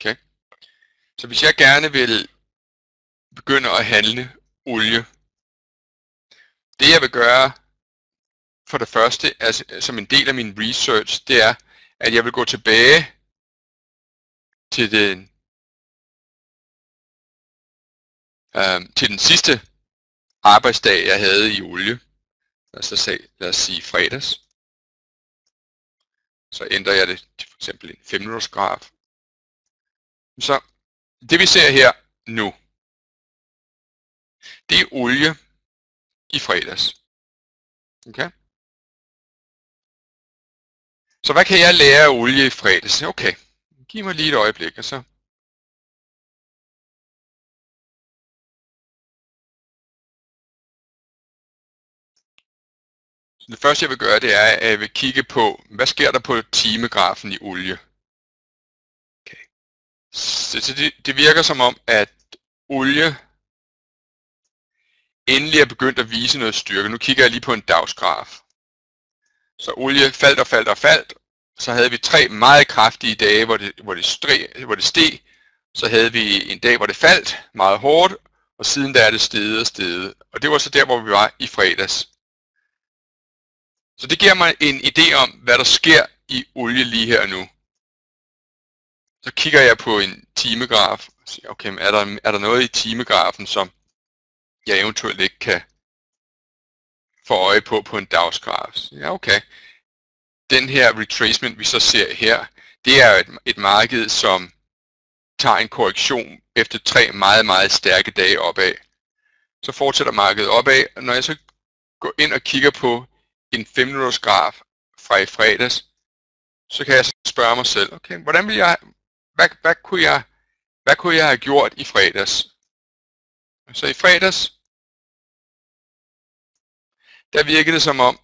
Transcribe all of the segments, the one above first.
Okay? Så hvis jeg gerne vil begynde at handle olie, det jeg vil gøre for det første, altså, som en del af min research, det er, at jeg vil gå tilbage til den sidste arbejdsdag, jeg havde i olie. Lad os sige fredags. Så ændrer jeg det til for eksempel en 5-minutters graf. Så det vi ser her nu, det er olie i fredags. Okay? Så hvad kan jeg lære af olie i fredags? Okay, giv mig lige et øjeblik, og så. Så det første jeg vil gøre, det er, at jeg vil kigge på, hvad sker der på timegrafen i olie. Okay. Så det virker som om, at olie endelig er begyndt at vise noget styrke. Nu kigger jeg lige på en dagsgraf. Så olie faldt. Så havde vi 3 meget kraftige dage, hvor det steg. Så havde vi en dag, hvor det faldt meget hårdt, og siden der er det steget og steget. Og det var så der, hvor vi var i fredags. Så det giver mig en idé om, hvad der sker i olie lige her nu. Så kigger jeg på en timegraf og siger, okay, er der noget i timegrafen, som jeg eventuelt ikke kan få øje på en dagsgraf? Ja, okay. Den her retracement, vi så ser her, det er et marked, som tager en korrektion efter 3 meget, meget stærke dage opad. Så fortsætter markedet opad, og når jeg så går ind og kigger på en 5-minutters graf fra i fredags, så kan jeg så spørge mig selv, okay, hvad kunne jeg have gjort i fredags? Så i fredags, der virkede det som om,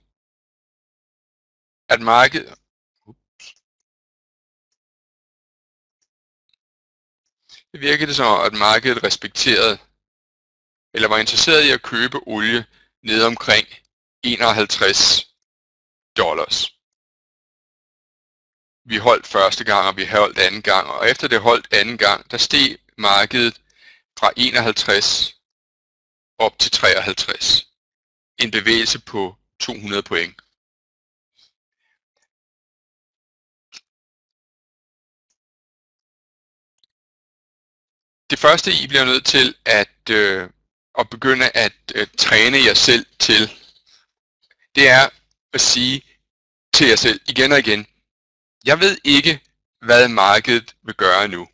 at markedet respekterede, eller var interesseret i at købe olie ned omkring $51. Vi holdt første gang, og vi holdt anden gang, og efter det holdt anden gang, der steg markedet fra 51 op til 53. En bevægelse på 200 point. Det første, I bliver nødt til at begynde at træne jer selv til, det er at sige til jer selv igen og igen, jeg ved ikke, hvad markedet vil gøre nu.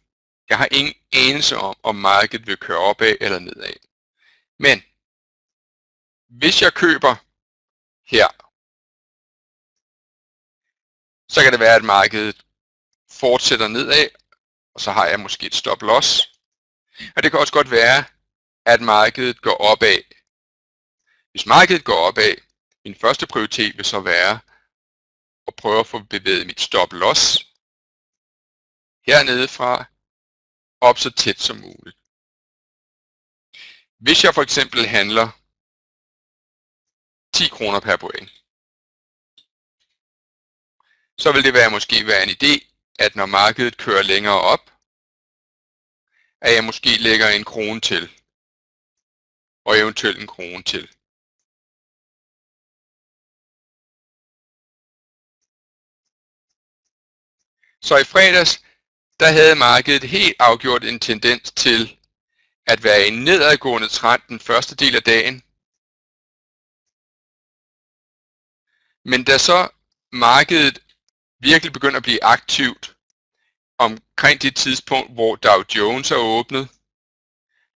Jeg har ingen anelse om markedet vil køre opad eller nedad. Men hvis jeg køber her, så kan det være, at markedet fortsætter nedad, og så har jeg måske et stop loss. Og det kan også godt være, at markedet går opad. Hvis markedet går opad, min første prioritet vil så være at prøve at få bevæget mit stop loss hernede fra op så tæt som muligt. Hvis jeg for eksempel handler 10 kroner per point, så vil det måske være en idé, at når markedet kører længere op, at jeg måske lægger 1 krone til, og eventuelt 1 krone til. Så i fredags, der havde markedet helt afgjort en tendens til at være i en nedadgående trend den første del af dagen. Men da så markedet virkelig begynder at blive aktivt omkring det tidspunkt, hvor Dow Jones er åbnet,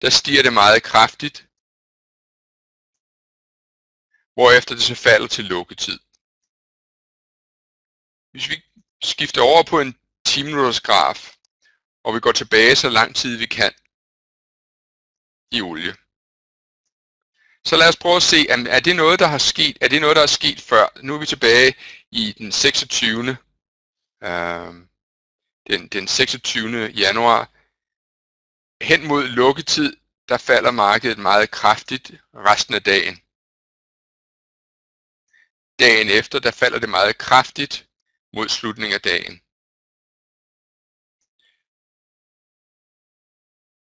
der stiger det meget kraftigt, hvorefter det så falder til lukketid. Hvis vi skifter over på en 10-minutters graf, og vi går tilbage så lang tid vi kan i olie, så lad os prøve at se, er det noget, der har sket? Er det noget, der er sket før? Nu er vi tilbage i den 26. Den 26. januar. Hen mod lukketid, der falder markedet meget kraftigt resten af dagen. Dagen efter, der falder det meget kraftigt mod slutningen af dagen.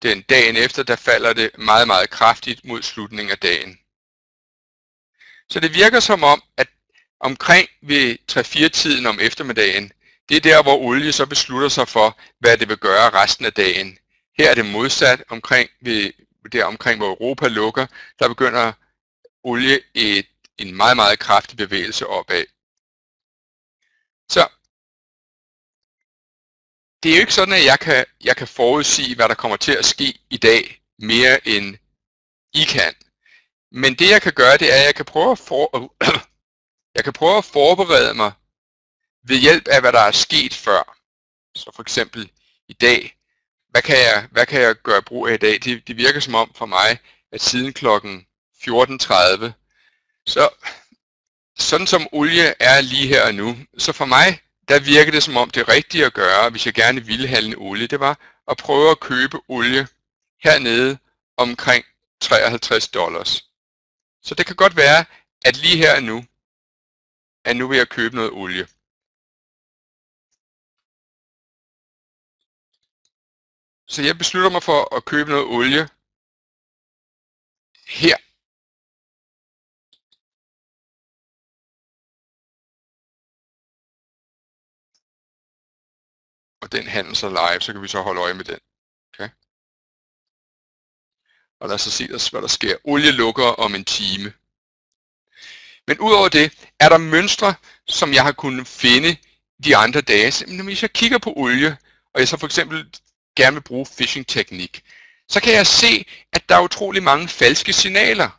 den dagen efter, der falder det meget, meget kraftigt mod slutningen af dagen. Så det virker som om, at omkring ved 3-4-tiden om eftermiddagen, det er der, hvor olie så beslutter sig for, hvad det vil gøre resten af dagen. Her er det modsat, omkring hvor Europa lukker, der begynder olie en meget, meget kraftig bevægelse opad. Så det er jo ikke sådan, at jeg kan forudsige, hvad der kommer til at ske i dag, mere end I kan. Men det jeg kan gøre, det er, at jeg kan prøve at forberede mig ved hjælp af, hvad der er sket før. Så for eksempel i dag, hvad kan jeg gøre brug af i dag? Det virker som om for mig, at siden klokken 14:30, så sådan som olie er lige her og nu, så for mig, der virker det som om det rigtige at gøre, hvis jeg gerne ville handle olie, det var at prøve at købe olie hernede omkring $53. Så det kan godt være, at lige her og nu vil jeg købe noget olie. Så jeg beslutter mig for at købe noget olie her. Og den handel så live, så kan vi så holde øje med den. Okay. Og lad os så se, hvad der sker. Olie lukker om en time. Men udover det, er der mønstre, som jeg har kunnet finde de andre dage. Så hvis jeg kigger på olie, og jeg så for eksempel gerne vil bruge phishing-teknik, så kan jeg se, at der er utrolig mange falske signaler.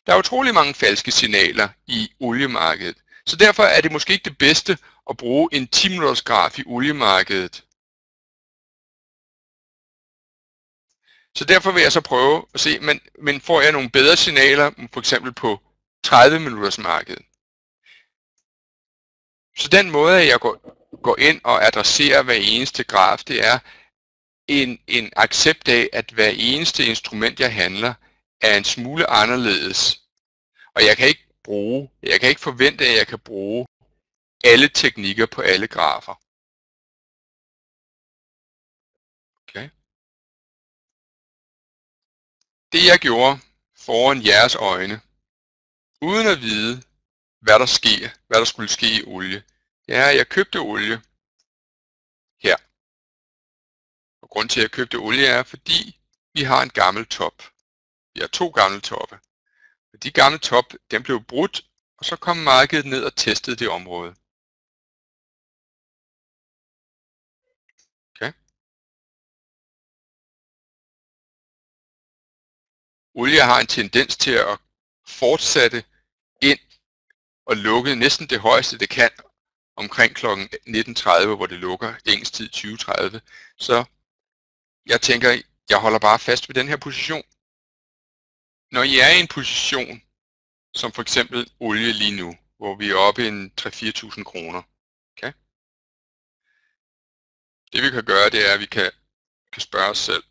Der er utrolig mange falske signaler i oliemarkedet. Så derfor er det måske ikke det bedste at bruge en 10-minutters graf i oliemarkedet. Så derfor vil jeg så prøve at se, men får jeg nogle bedre signaler, for eksempel på 30-minutters markedet. Så den måde, at jeg går ind og adresserer hver eneste graf, det er en accept af, at hver eneste instrument, jeg handler, er en smule anderledes. Og jeg kan ikke forvente, at jeg kan bruge alle teknikker på alle grafer. Okay. Det jeg gjorde foran jeres øjne, uden at vide, hvad der skulle ske i olie, det er, at jeg købte olie her. Og grunden til, at jeg købte olie er, fordi vi har en gammel top. Vi har 2 gamle toppe. Og de gamle top, den blev brudt, og så kom markedet ned og testede det område. Okay. Olie har en tendens til at fortsætte ind og lukke næsten det højeste, det kan, omkring kl. 19:30, hvor det lukker engelsk tid 20:30. Så jeg tænker, jeg holder bare fast ved den her position. Når I er i en position, som for eksempel olie lige nu, hvor vi er oppe i en 3-4.000 kroner. Okay? Det vi kan gøre, det er, at vi kan spørge os selv.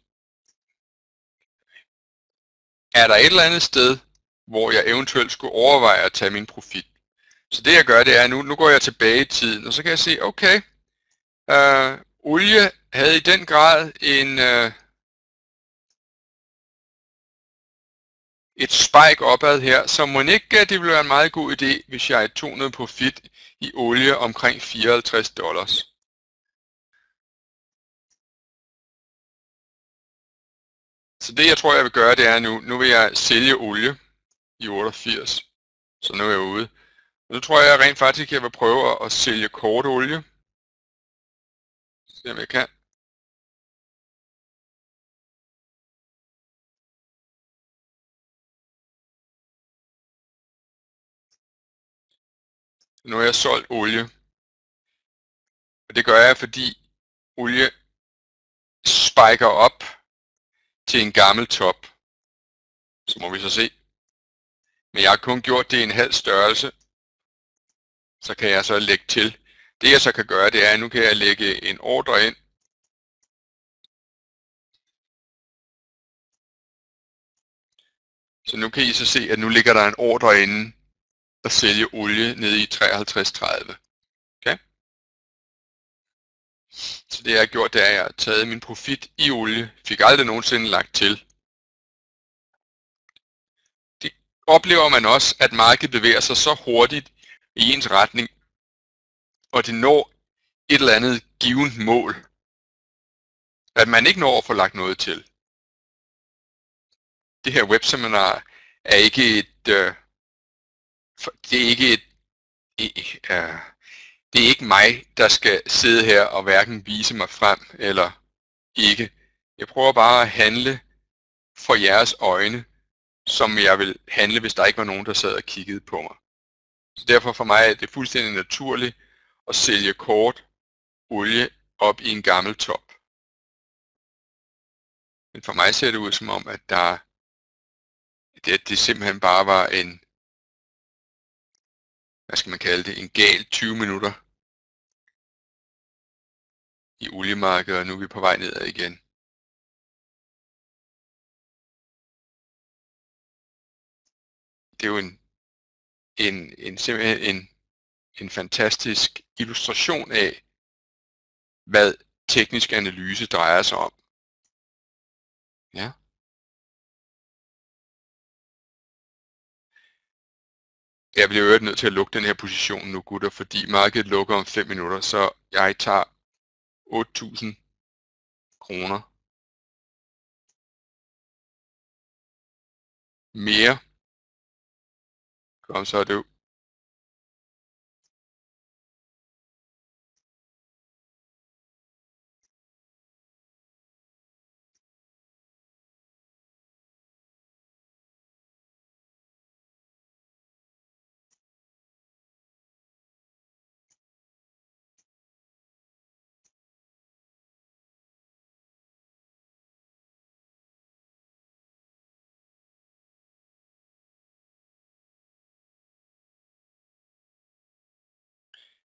Er der et eller andet sted, hvor jeg eventuelt skulle overveje at tage min profit? Så det jeg gør, det er, nu går jeg tilbage i tiden, og så kan jeg se, okay, olie havde i den grad et spike opad her, så må ikke det ville være en meget god idé, hvis jeg tog noget profit i olie omkring $54. Så det jeg tror jeg vil gøre, det er nu vil jeg sælge olie i 88, så nu er jeg ude. Og nu tror jeg rent faktisk, at jeg vil prøve at sælge kort olie. Se om jeg kan. Nu har jeg solgt olie. Og det gør jeg, fordi olie spiker op til en gammel top. Så må vi så se. Men jeg har kun gjort det i en halv størrelse. Så kan jeg så lægge til. Det jeg så kan gøre, det er, at nu kan jeg lægge en ordre ind. Så nu kan I så se, at nu ligger der en ordre inde at sælge olie nede i 53,30. Okay? Så det jeg har gjort, det er, at jeg har taget min profit i olie, fik aldrig nogensinde lagt til. Det oplever man også, at markedet bevæger sig så hurtigt i ens retning, og det når et eller andet givet mål, at man ikke når at få lagt noget til. Det her webseminar er ikke det er ikke mig, der skal sidde her og hverken vise mig frem eller ikke. Jeg prøver bare at handle for jeres øjne, som jeg vil handle, hvis der ikke var nogen, der sad og kiggede på mig. Så derfor for mig er det fuldstændig naturligt at sælge kort olie op i en gammel top. Men for mig ser det ud som om, at det simpelthen bare var en, hvad skal man kalde det, en gal 20 minutter i oliemarkedet, og nu er vi på vej nedad igen. Det er jo simpelthen en fantastisk illustration af, hvad teknisk analyse drejer sig om. Ja. Jeg bliver jo nødt til at lukke den her position nu, gutter, fordi markedet lukker om 5 minutter, så jeg tager 8.000 kroner mere. Kom, så er det jo.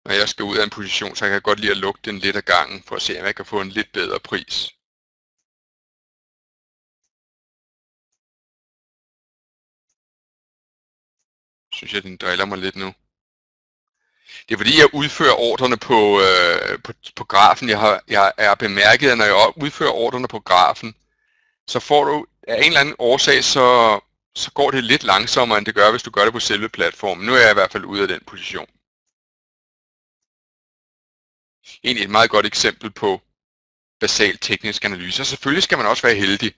Når jeg skal ud af en position, så kan jeg godt lide at lukke den lidt af gangen, for at se, om jeg kan få en lidt bedre pris. Synes jeg, den driller mig lidt nu. Det er fordi, jeg udfører ordrene på grafen. Jeg er bemærket, at når jeg udfører ordrene på grafen, så får du af en eller anden årsag, så går det lidt langsommere, end det gør, hvis du gør det på selve platformen. Nu er jeg i hvert fald ude af den position. Egentlig et meget godt eksempel på basal teknisk analyse. Og selvfølgelig skal man også være heldig.